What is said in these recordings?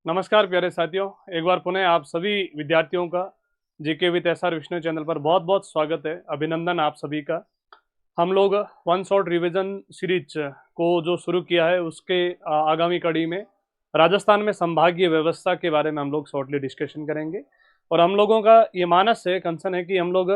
नमस्कार प्यारे साथियों, एक बार पुनः आप सभी विद्यार्थियों का GK with SR Vishnu channel पर बहुत बहुत स्वागत है। अभिनंदन आप सभी का। हम लोग वन शॉट रिवीजन सीरीज को जो शुरू किया है उसके आगामी कड़ी में राजस्थान में संभागीय व्यवस्था के बारे में हम लोग शॉर्टली डिस्कशन करेंगे। और हम लोगों का ये मानस है, कंसर्न है कि हम लोग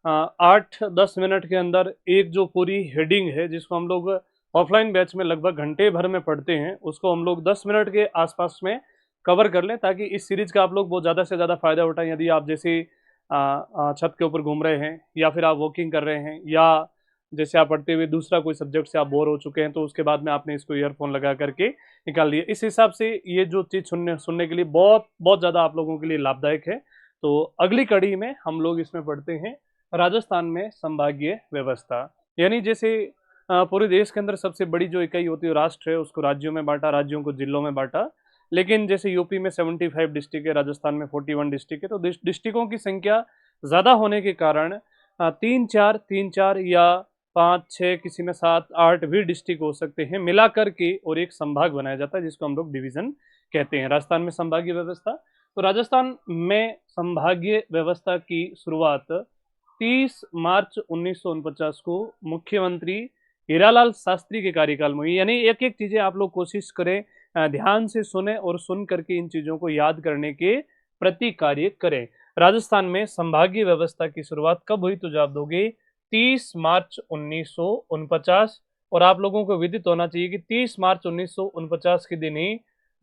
8-10 मिनट के अंदर एक जो पूरी हेडिंग है जिसको हम लोग ऑफलाइन बैच में लगभग घंटे भर में पढ़ते हैं उसको हम लोग 10 मिनट के आसपास में कवर कर लें, ताकि इस सीरीज का आप लोग बहुत ज़्यादा से ज़्यादा फायदा उठाएं। यदि आप जैसे छत के ऊपर घूम रहे हैं या फिर आप वॉकिंग कर रहे हैं या जैसे आप पढ़ते हुए दूसरा कोई सब्जेक्ट से आप बोर हो चुके हैं, तो उसके बाद में आपने इसको ईयरफोन लगा करके निकाल लिए। इस हिसाब से ये जो चीज़ सुनने सुनने के लिए बहुत बहुत ज़्यादा आप लोगों के लिए लाभदायक है। तो अगली कड़ी में हम लोग इसमें पढ़ते हैं राजस्थान में संभागीय व्यवस्था। यानी जैसे पूरे देश के अंदर सबसे बड़ी जो इकाई होती है राष्ट्र है, उसको राज्यों में बांटा, राज्यों को जिलों में बांटा। लेकिन जैसे यूपी में 75 डिस्ट्रिक्ट है, राजस्थान में 41 डिस्ट्रिक्ट है, तो डिस्ट्रिक्टों की संख्या ज़्यादा होने के कारण तीन चार या 5-6, किसी में 7-8 भी डिस्ट्रिक्ट हो सकते हैं मिला करके और एक संभाग बनाया जाता है जिसको हम लोग डिवीजन कहते हैं। राजस्थान में संभागीय व्यवस्था। तो राजस्थान में संभागीय व्यवस्था की शुरुआत 30 मार्च 1949 को मुख्यमंत्री हीरालाल शास्त्री के कार्यकाल में हुई। यानी एक एक चीजें आप लोग कोशिश करें, ध्यान से सुने और सुन करके इन चीजों को याद करने के प्रति कार्य करें। राजस्थान में संभागीय व्यवस्था की शुरुआत कब हुई तो जवाब दोगे 30 मार्च 1949। और आप लोगों को विदित होना चाहिए कि 30 मार्च 1949 के दिन ही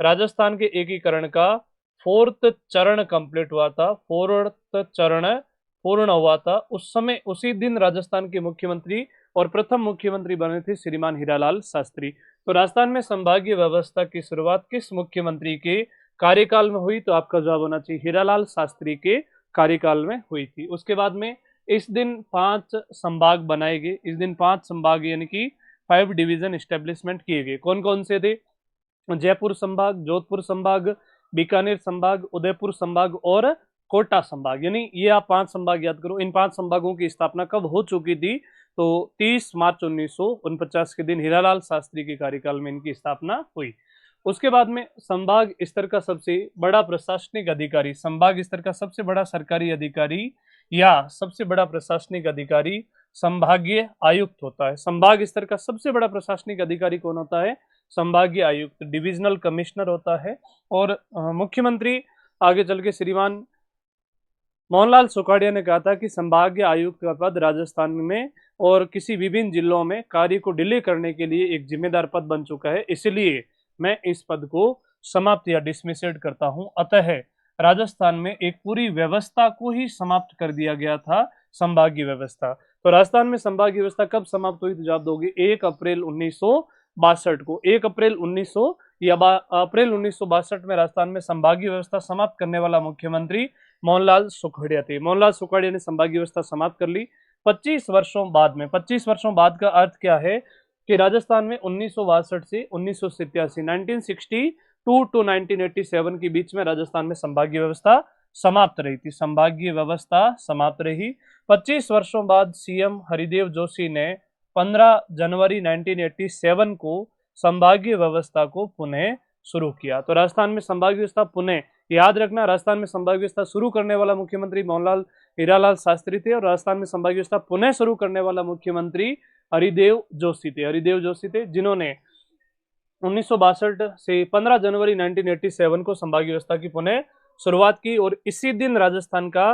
राजस्थान के एकीकरण का 4th चरण कंप्लीट हुआ था, 4th चरण पूर्ण हुआ था। उस समय उसी दिन राजस्थान के मुख्यमंत्री और प्रथम मुख्यमंत्री बने थे श्रीमान हीरालाल शास्त्री। तो राजस्थान में संभागीय व्यवस्था की शुरुआत किस मुख्यमंत्री के कार्यकाल में हुई? तो आपका जवाब होना चाहिए हीरालाल शास्त्री के कार्यकाल में हुई थी। उसके बाद में इस दिन 5 संभाग बनाए गए। इस दिन 5 संभाग यानी कि 5 डिवीजन एस्टेब्लिशमेंट किए गए। कौन कौन से थे? जयपुर संभाग, जोधपुर संभाग, बीकानेर संभाग, उदयपुर संभाग और कोटा संभाग। यानी ये आप 5 संभाग याद करो। इन 5 संभागों की स्थापना कब हो चुकी थी? तो 30 मार्च 1949 के दिन हीरालाल शास्त्री के कार्यकाल में इनकी स्थापना हुई। उसके बाद में संभाग स्तर का सबसे बड़ा प्रशासनिक अधिकारी, संभाग स्तर का सबसे बड़ा सरकारी अधिकारी या सबसे बड़ा प्रशासनिक अधिकारी संभागीय आयुक्त होता है। संभाग स्तर का सबसे बड़ा प्रशासनिक अधिकारी कौन होता है? संभागीय आयुक्त, डिविजनल कमिश्नर होता है। और मुख्यमंत्री आगे चल के श्रीमान मोहनलाल सुखाड़िया ने कहा था कि संभागीय आयुक्त का पद राजस्थान में और किसी विभिन्न जिलों में कार्य को डिले करने के लिए एक जिम्मेदार पद बन चुका है, इसलिए मैं इस पद को समाप्त या डिसमिसेड करता हूं। अतः राजस्थान में एक पूरी व्यवस्था को ही समाप्त कर दिया गया था, संभागीय व्यवस्था। तो राजस्थान में संभागीय व्यवस्था कब समाप्त हुई? तो जवाब दोगे 1 अप्रैल 1962 को। 1 अप्रैल 1900 या अप्रैल 1962 में राजस्थान में संभागीय व्यवस्था समाप्त करने वाला मुख्यमंत्री मोहनलाल सुखाड़िया थे। मोहनलाल सुखाड़िया ने संभागीय व्यवस्था समाप्त कर ली 25 वर्षों बाद में। 25 वर्षों बाद का अर्थ क्या है कि राजस्थान में 1962 से 1987 1962 टू 1987 के बीच में राजस्थान में संभागीय व्यवस्था समाप्त रही थी। संभागीय व्यवस्था समाप्त रही। 25 वर्षों बाद सीएम हरिदेव जोशी ने 15 जनवरी 1987 को संभागीय व्यवस्था को पुनः शुरू किया। तो राजस्थान में संभागीय व्यवस्था पुनः, याद रखना, राजस्थान में संभागीय व्यवस्था शुरू करने वाला मुख्यमंत्री मोहनलाल हीरालाल शास्त्री थे और राजस्थान में संभागीय व्यवस्था पुनः शुरू करने वाला मुख्यमंत्री हरिदेव जोशी थे। हरिदेव जोशी थे जिन्होंने 1962 से 15 जनवरी 1987 को संभागीय व्यवस्था की पुनः शुरुआत की। और इसी दिन राजस्थान का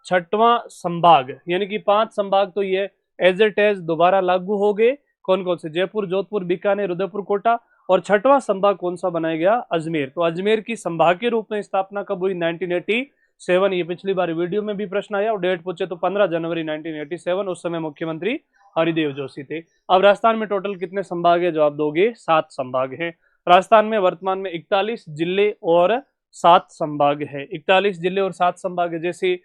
6वां संभाग, यानी कि 5 संभाग तो ये एज इट एज दोबारा लागू हो गए। कौन कौन से? जयपुर, जोधपुर, बीकानेर, उदयपुर, कोटा। और 6वां संभाग कौन सा बनाया गया? अजमेर। तो अजमेर की संभाग के रूप में स्थापना कब हुई? 1987। ये पिछली बार वीडियो में भी प्रश्न आया और डेट पूछे तो 15 जनवरी 1987। उस समय मुख्यमंत्री हरिदेव जोशी थे। अब राजस्थान में टोटल कितने संभाग है? जवाब दोगे 7 संभाग हैं। राजस्थान में वर्तमान में 41 जिले और 7 संभाग है। 41 जिले और 7 संभाग है। जैसे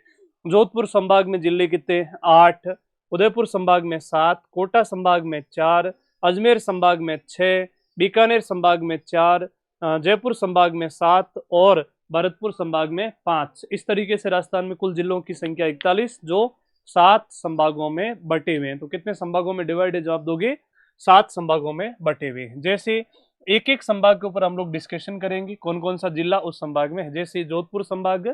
जोधपुर संभाग में जिले कितने? 8, उदयपुर संभाग में 7, कोटा संभाग में 4, अजमेर संभाग में 6, बीकानेर संभाग में 4, जयपुर संभाग में 7 और भरतपुर संभाग में 5। इस तरीके से राजस्थान में कुल जिलों की संख्या 41 जो 7 संभागों में बटे हुए हैं। तो कितने संभागों में डिवाइड है? जवाब दोगे 7 संभागों में बटे हुए हैं। जैसे एक एक संभाग के ऊपर हम लोग डिस्कशन करेंगे, कौन कौन सा जिला उस संभाग में है। जैसे जोधपुर संभाग,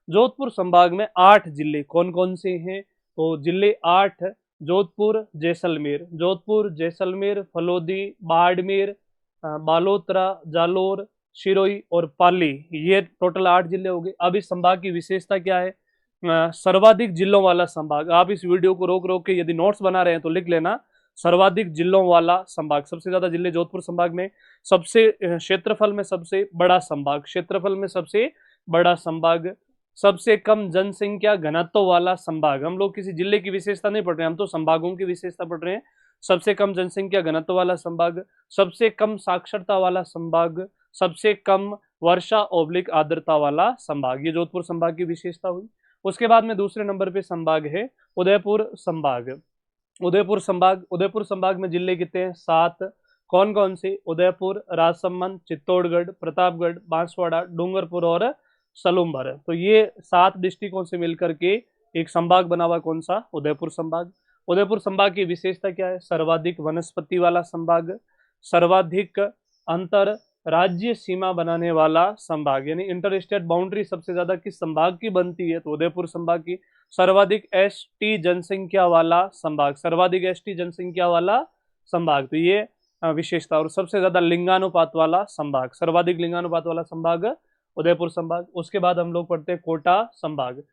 जोधपुर संभाग में 8 जिले कौन कौन से हैं, तो जिले 8, जोधपुर, जैसलमेर, जोधपुर, जैसलमेर, फलोदी, बाड़मेर, बालोतरा, जालोर, सिरोही और पाली, ये टोटल 8 जिले हो गए। अब इस संभाग की विशेषता क्या है, सर्वाधिक जिलों वाला संभाग। आप इस वीडियो को रोक रोक के यदि नोट्स बना रहे हैं तो लिख लेना, सर्वाधिक जिलों वाला संभाग। सबसे ज्यादा जिले जोधपुर संभाग में, सबसे क्षेत्रफल में सबसे बड़ा संभाग, क्षेत्रफल में सबसे बड़ा संभाग, सबसे कम जनसंख्या घनत्व वाला संभाग। हम लोग किसी जिले की विशेषता नहीं पढ़ रहे हैं, हम तो संभागों की विशेषता पढ़ रहे हैं। सबसे कम जनसंख्या घनत्व वाला संभाग, सबसे कम साक्षरता वाला संभाग, सबसे कम वर्षा ओब्लिक आर्द्रता वाला संभाग, ये जोधपुर संभाग की विशेषता हुई। उसके बाद में दूसरे नंबर पे संभाग है उदयपुर संभाग। उदयपुर संभाग, उदयपुर संभाग में जिले कितने हैं, 7। कौन कौन से, उदयपुर, राजसमंद, चित्तौड़गढ़, प्रतापगढ़, बांसवाड़ा, डूंगरपुर और सलूम्बर। तो ये 7 डिस्ट्रिक्टों से मिलकर के एक संभाग बना हुआ, कौन सा, उदयपुर संभाग। उदयपुर संभाग की विशेषता क्या है, सर्वाधिक वनस्पति वाला संभाग, सर्वाधिक अंतर राज्य सीमा बनाने वाला संभाग, यानी इंटर स्टेट बाउंड्री सबसे ज्यादा किस संभाग की बनती है, तो उदयपुर संभाग की। सर्वाधिक एसटी जनसंख्या वाला संभाग, सर्वाधिक एसटी जनसंख्या वाला संभाग, तो ये विशेषता। और सबसे ज्यादा लिंगानुपात वाला संभाग, सर्वाधिक लिंगानुपात वाला संभाग उदयपुर संभाग। उसके बाद हम लोग पढ़ते हैं कोटा संभाग।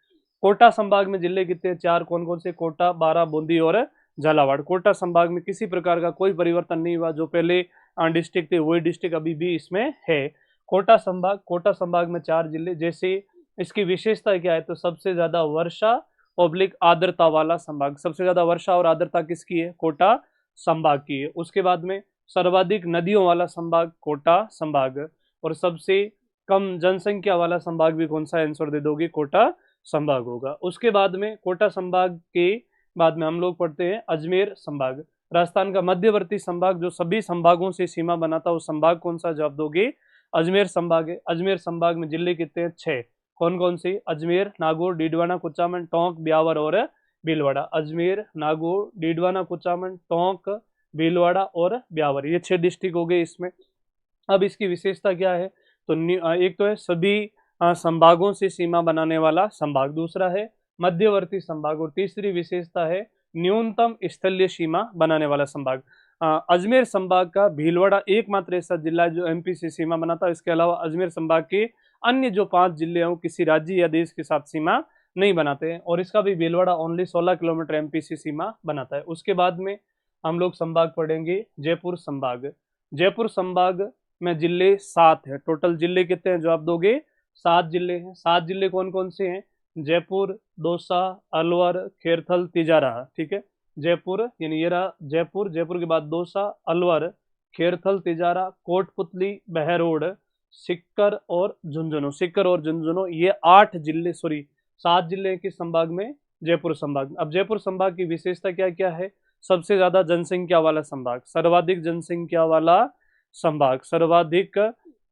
कोटा संभाग में जिले कितने, 4। कौन कौन से, कोटा, बारां, बूंदी और झालावाड़। कोटा संभाग में किसी प्रकार का कोई परिवर्तन नहीं हुआ, जो पहले डिस्ट्रिक्ट थे वही डिस्ट्रिक्ट अभी भी इसमें है। कोटा संभाग, कोटा संभाग में 4 जिले। जैसे इसकी विशेषता क्या है, तो सबसे ज्यादा वर्षा ओब्लिक आर्द्रता वाला संभाग, सबसे ज्यादा वर्षा और आर्द्रता किसकी है, कोटा संभाग की है। उसके बाद में सर्वाधिक नदियों वाला संभाग कोटा संभाग, और सबसे कम जनसंख्या वाला संभाग भी कौन सा, आंसर दे दोगे, कोटा संभाग होगा। उसके बाद में कोटा संभाग के बाद में हम लोग पढ़ते हैं अजमेर संभाग। राजस्थान का मध्यवर्ती संभाग जो सभी संभागों से सीमा बनाता है, वो संभाग कौन सा, जवाब दोगे अजमेर संभाग है। अजमेर संभाग में जिले कितने हैं, 6। कौन कौन से, अजमेर, नागौर, डीडवाना, कुचामन, टोंक, ब्यावर और भीलवाड़ा। अजमेर, नागौर, डीडवाना, कुचामन, टोंक, भीलवाड़ा और ब्यावर, ये 6 डिस्ट्रिक्ट हो गए इसमें। अब इसकी विशेषता क्या है, तो एक तो है सभी संभागों से सीमा बनाने वाला संभाग, दूसरा है मध्यवर्ती संभाग, और तीसरी विशेषता है न्यूनतम स्थलीय सीमा बनाने वाला संभाग। अजमेर संभाग का भीलवाड़ा एकमात्र ऐसा जिला है जो एमपी से सीमा बनाता है। इसके अलावा अजमेर संभाग के अन्य जो 5 जिले हैं वो किसी राज्य या देश के साथ सीमा नहीं बनाते हैं, और इसका भी भीलवाड़ा ओनली 16 किलोमीटर एमपी से सीमा बनाता है। उसके बाद में हम लोग संभाग पढ़ेंगे जयपुर संभाग। जयपुर संभाग में जिले 7 है। टोटल जिले कितने हैं, जो आप दोगे, 7 जिले हैं। 7 जिले कौन कौन से हैं, जयपुर, दौसा, अलवर, खेरथल, तिजारा, ठीक है। जयपुर यानी ये रहा जयपुर, जयपुर के बाद दौसा, अलवर, खेरथल, तिजारा, कोटपुतली, बहरोड, सिक्कर और झुंझुनू। सिक्कर और झुंझुनू ये 8 जिले, सॉरी 7 जिले किस संभाग में, जयपुर संभाग। अब जयपुर संभाग की विशेषता क्या क्या है, सबसे ज्यादा जनसंख्या वाला संभाग, सर्वाधिक जनसंख्या वाला संभाग, सर्वाधिक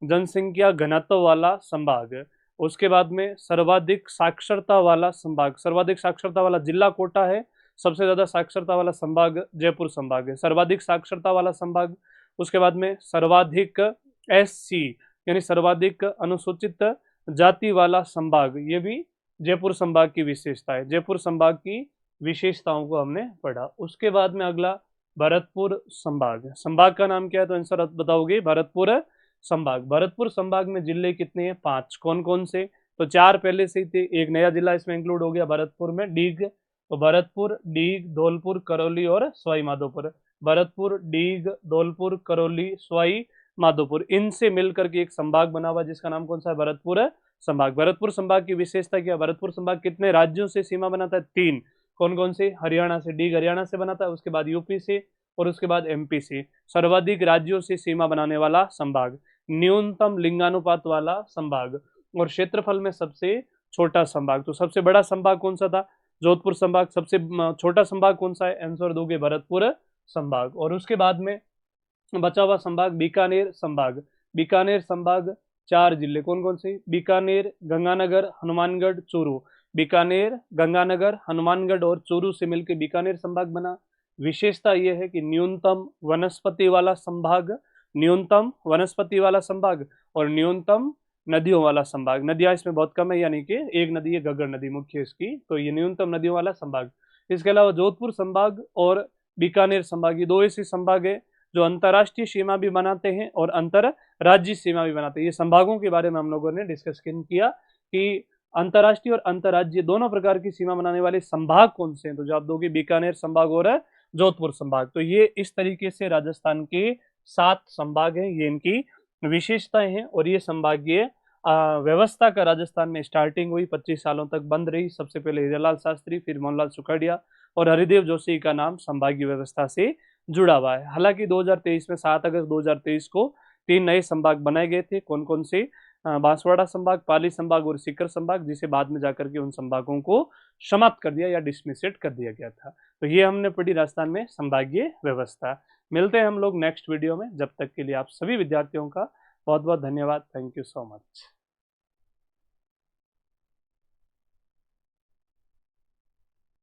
जनसंख्या घनत्व वाला संभाग। उसके बाद में सर्वाधिक साक्षरता वाला संभाग, सर्वाधिक साक्षरता वाला जिला कोटा है, सबसे ज्यादा साक्षरता वाला संभाग जयपुर संभाग है, सर्वाधिक साक्षरता वाला संभाग। उसके बाद में सर्वाधिक एससी यानी सर्वाधिक अनुसूचित जाति वाला संभाग, ये भी जयपुर संभाग की विशेषता है। जयपुर संभाग की विशेषताओं को हमने पढ़ा। उसके बाद में अगला भरतपुर संभाग। संभाग का नाम क्या है, तो आंसर बताओगे भरतपुर संभाग। भरतपुर संभाग में जिले कितने हैं, 5। कौन कौन से, तो 4 पहले से ही थे, एक नया जिला इसमें इंक्लूड हो गया भरतपुर में, डीग। तो भरतपुर, डीग, धौलपुर, करौली और सवाई माधोपुर। भरतपुर, डीग, धौलपुर, करौली, सवाई माधोपुर, इनसे मिलकर के एक संभाग बना हुआ जिसका नाम कौन सा है, भरतपुर संभाग। भरतपुर संभाग की विशेषता क्या, भरतपुर संभाग कितने राज्यों से सीमा बनाता है, 3। कौन कौन से, हरियाणा से, डीग हरियाणा से बनाता है, उसके बाद यूपी से और उसके बाद एमपी से। सर्वाधिक राज्यों से सीमा बनाने वाला संभाग, न्यूनतम लिंगानुपात वाला संभाग, और क्षेत्रफल में सबसे छोटा संभाग। तो सबसे बड़ा संभाग कौन सा था, जोधपुर संभाग। सबसे छोटा संभाग कौन सा है, आंसर दोगे भरतपुर संभाग। और उसके बाद में बचा हुआ संभाग बीकानेर संभाग। बीकानेर संभाग 4 जिले, कौन कौन से, बीकानेर, गंगानगर, हनुमानगढ़, चूरू। बीकानेर, गंगानगर, हनुमानगढ़ और चूरू से मिलकर बीकानेर संभाग बना। विशेषता यह है कि न्यूनतम वनस्पति वाला संभाग, न्यूनतम वनस्पति वाला संभाग और न्यूनतम नदियों वाला संभाग। नदियां इसमें बहुत कम है, यानी कि एक नदी है घग्गर नदी मुख्य इसकी, तो ये न्यूनतम नदियों वाला संभाग। इसके अलावा जोधपुर संभाग और बीकानेर संभाग, ये दो ऐसे संभाग है जो अंतर्राष्ट्रीय सीमा भी बनाते हैं और अंतर राज्य सीमा भी बनाते हैं। ये संभागों के बारे में हम लोगों ने डिस्कस किया कि अंतर्राष्ट्रीय और अंतर्राज्यीय दोनों प्रकार की सीमा बनाने वाले संभाग कौन से हैं, तो जो आप दोगे बीकानेर संभाग और जोधपुर संभाग। तो ये इस तरीके से राजस्थान के 7 संभाग हैं, ये इनकी विशेषताएं हैं। और ये संभागीय व्यवस्था का राजस्थान में स्टार्टिंग हुई, 25 सालों तक बंद रही। सबसे पहले हीरालाल शास्त्री, फिर मोहनलाल सुखाड़िया और हरिदेव जोशी का नाम संभागीय व्यवस्था से जुड़ा हुआ है। हालांकि 2023 में 7 अगस्त 2023 को 3 नए संभाग बनाए गए थे। कौन कौन से? बांसवाड़ा संभाग, पाली संभाग और सीकर संभाग, जिसे बाद में जाकर के उन संभागों को समाप्त कर दिया या डिसमिसेड कर दिया गया था। तो ये हमने पढ़ी राजस्थान में संभागीय व्यवस्था। मिलते हैं हम लोग नेक्स्ट वीडियो में, जब तक के लिए आप सभी विद्यार्थियों का बहुत बहुत धन्यवाद। Thank you so much.